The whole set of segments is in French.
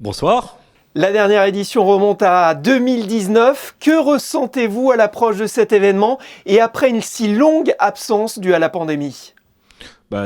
Bonsoir. La dernière édition remonte à 2019. Que ressentez-vous à l'approche de cet événement et après une si longue absence due à la pandémie ?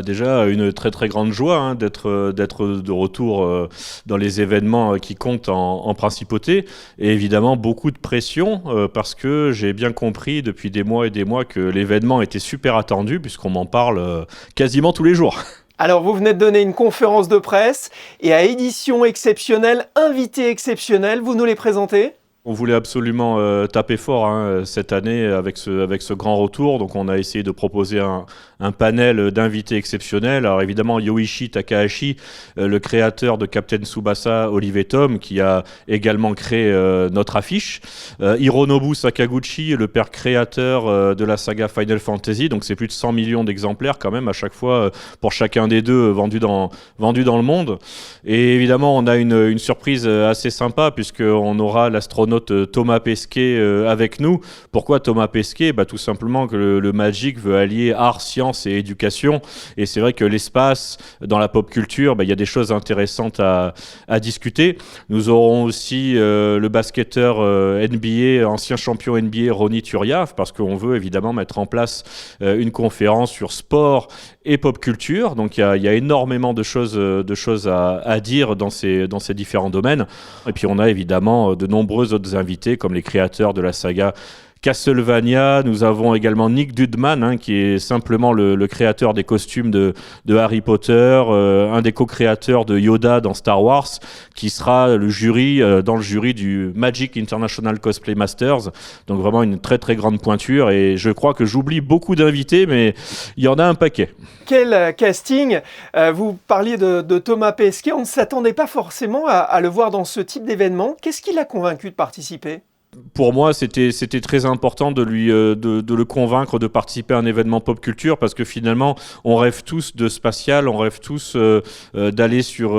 Déjà, une très très grande joie d'être de retour dans les événements qui comptent en principauté. Et évidemment, beaucoup de pression parce que j'ai bien compris depuis des mois et des mois que l'événement était super attendu puisqu'on m'en parle quasiment tous les jours. Alors, vous venez de donner une conférence de presse et à édition exceptionnelle, invité exceptionnel, vous nous les présentez ? On voulait absolument taper fort cette année avec ce grand retour. Donc on a essayé de proposer un panel d'invités exceptionnels. Alors évidemment Yoichi Takahashi, le créateur de Captain Tsubasa Olive & Tom, qui a également créé notre affiche. Hironobu Sakaguchi, le père créateur de la saga Final Fantasy. Donc c'est plus de 100 millions d'exemplaires quand même à chaque fois pour chacun des deux vendus dans le monde. Et évidemment on a une surprise assez sympa puisqu'on aura l'astronaute Thomas Pesquet avec nous. Pourquoi Thomas Pesquet ? Tout simplement que le Magic veut allier art, science et éducation. Et c'est vrai que l'espace, dans la pop culture, il y a des choses intéressantes à discuter. Nous aurons aussi le basketteur NBA, ancien champion NBA Ronny Turiaf, parce qu'on veut évidemment mettre en place une conférence sur sport et pop culture. Donc il y a énormément de choses à dire dans ces différents domaines. Et puis on a évidemment de nombreux autres invités comme les créateurs de la saga Castlevania. Nous avons également Nick Dudman qui est simplement le créateur des costumes de Harry Potter, un des co-créateurs de Yoda dans Star Wars, qui sera dans le jury du Magic International Cosplay Masters. Donc vraiment une très très grande pointure et je crois que j'oublie beaucoup d'invités, mais il y en a un paquet. Quel casting ! Vous parliez de Thomas Pesquet, on ne s'attendait pas forcément à le voir dans ce type d'événement. Qu'est-ce qui l'a convaincu de participer ? Pour moi, c'était très important de le convaincre de participer à un événement pop culture parce que finalement, on rêve tous de spatial, on rêve tous d'aller sur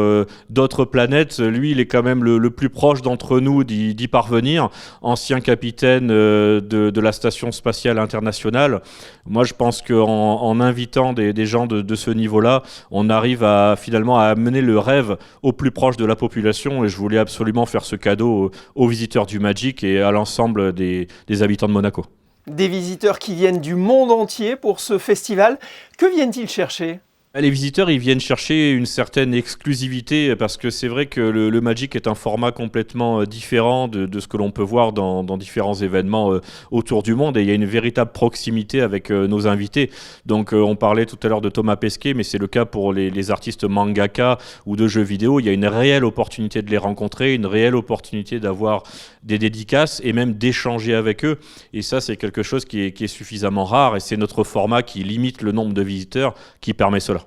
d'autres planètes. Lui, il est quand même le plus proche d'entre nous d'y parvenir. Ancien capitaine de la Station spatiale internationale. Moi, je pense qu'en invitant des gens de ce niveau-là, on arrive finalement à amener le rêve au plus proche de la population et je voulais absolument faire ce cadeau aux visiteurs du Magic et à l'ensemble des habitants de Monaco. Des visiteurs qui viennent du monde entier pour ce festival. Que viennent-ils chercher ? Les visiteurs, ils viennent chercher une certaine exclusivité parce que c'est vrai que le Magic est un format complètement différent de ce que l'on peut voir dans différents événements autour du monde et il y a une véritable proximité avec nos invités. Donc on parlait tout à l'heure de Thomas Pesquet, mais c'est le cas pour les artistes mangaka ou de jeux vidéo. Il y a une réelle opportunité de les rencontrer, une réelle opportunité d'avoir des dédicaces et même d'échanger avec eux. Et ça, c'est quelque chose qui est suffisamment rare et c'est notre format qui limite le nombre de visiteurs qui permet cela.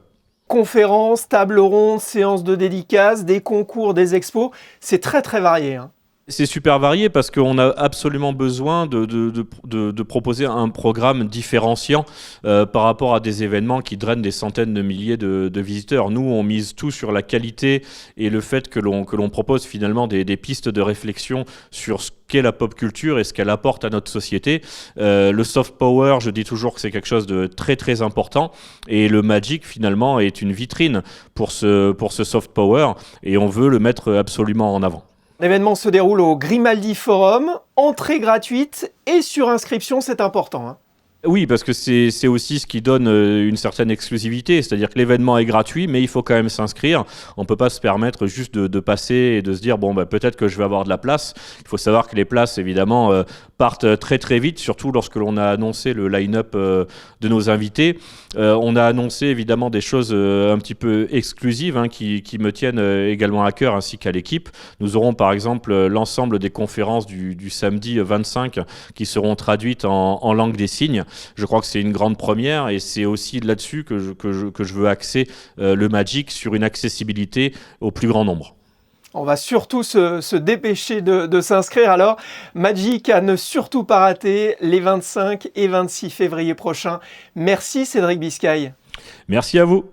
Conférences, tables rondes, séances de dédicaces, des concours, des expos, c'est très très varié. C'est super varié parce qu'on a absolument besoin de proposer un programme différenciant par rapport à des événements qui drainent des centaines de milliers de visiteurs. Nous, on mise tout sur la qualité et le fait que l'on propose finalement des pistes de réflexion sur ce qu'est la pop culture et ce qu'elle apporte à notre société. Le soft power, je dis toujours que c'est quelque chose de très très important et le Magic finalement est une vitrine pour ce soft power et on veut le mettre absolument en avant. L'événement se déroule au Grimaldi Forum, entrée gratuite et sur inscription, c'est important. Oui, parce que c'est aussi ce qui donne une certaine exclusivité, c'est-à-dire que l'événement est gratuit, mais il faut quand même s'inscrire. On ne peut pas se permettre juste de passer et de se dire peut-être que je vais avoir de la place. Il faut savoir que les places, évidemment, partent très très vite, surtout lorsque l'on a annoncé le line-up de nos invités. On a annoncé évidemment des choses un petit peu exclusives qui me tiennent également à cœur, ainsi qu'à l'équipe. Nous aurons par exemple l'ensemble des conférences du samedi 25 qui seront traduites en langue des signes. Je crois que c'est une grande première et c'est aussi là-dessus que je veux axer le Magic sur une accessibilité au plus grand nombre. On va surtout se dépêcher de s'inscrire. Alors, Magic à ne surtout pas rater les 25 et 26 février prochains. Merci Cédric Biscay. Merci à vous.